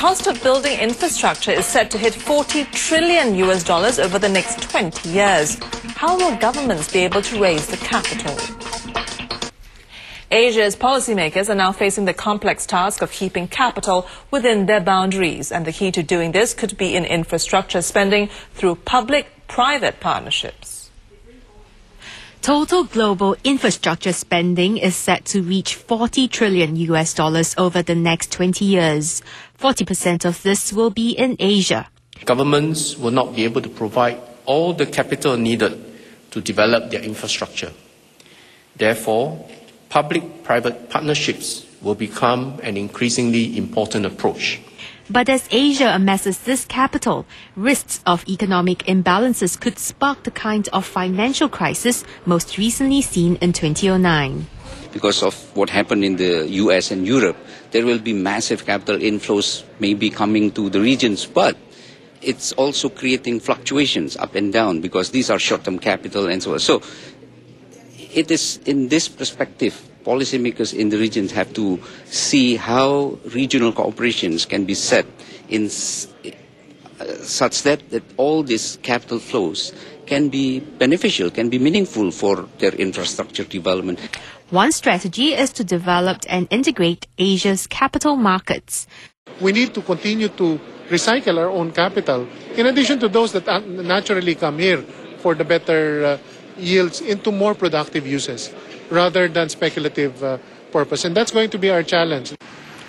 cost of building infrastructure is set to hit $40 trillion over the next 20 years. How will governments be able to raise the capital? Asia's policymakers are now facing the complex task of keeping capital within their boundaries, and the key to doing this could be in infrastructure spending through public-private partnerships. Total global infrastructure spending is set to reach $40 trillion over the next 20 years. 40% of this will be in Asia. Governments will not be able to provide all the capital needed to develop their infrastructure. Therefore, public-private partnerships will become an increasingly important approach. But as Asia amasses this capital, risks of economic imbalances could spark the kind of financial crisis most recently seen in 2009. Because of what happened in the US and Europe, there will be massive capital inflows maybe coming to the regions, but it's also creating fluctuations up and down because these are short-term capital and so on. So it is in this perspective, policymakers in the regions have to see how regional cooperations can be set in such that all these capital flows can be beneficial, can be meaningful for their infrastructure development. One strategy is to develop and integrate Asia's capital markets. We need to continue to recycle our own capital, in addition to those that naturally come here for the better yields, into more productive uses rather than speculative purpose. And that's going to be our challenge.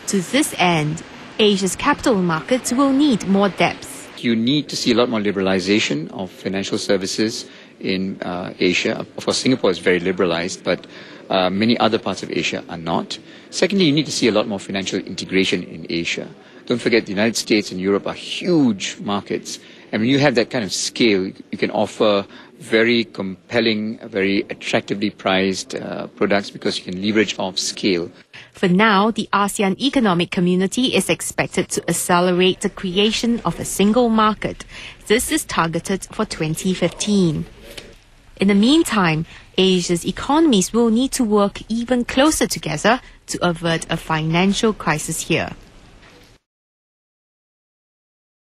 To this end, Asia's capital markets will need more depth. You need to see a lot more liberalization of financial services in Asia. Of course, Singapore is very liberalized, but many other parts of Asia are not. Secondly, you need to see a lot more financial integration in Asia. Don't forget, the United States and Europe are huge markets. And when you have that kind of scale, you can offer very compelling, very attractively priced products because you can leverage off scale. For now, the ASEAN Economic Community is expected to accelerate the creation of a single market. This is targeted for 2015. In the meantime, Asia's economies will need to work even closer together to avert a financial crisis here.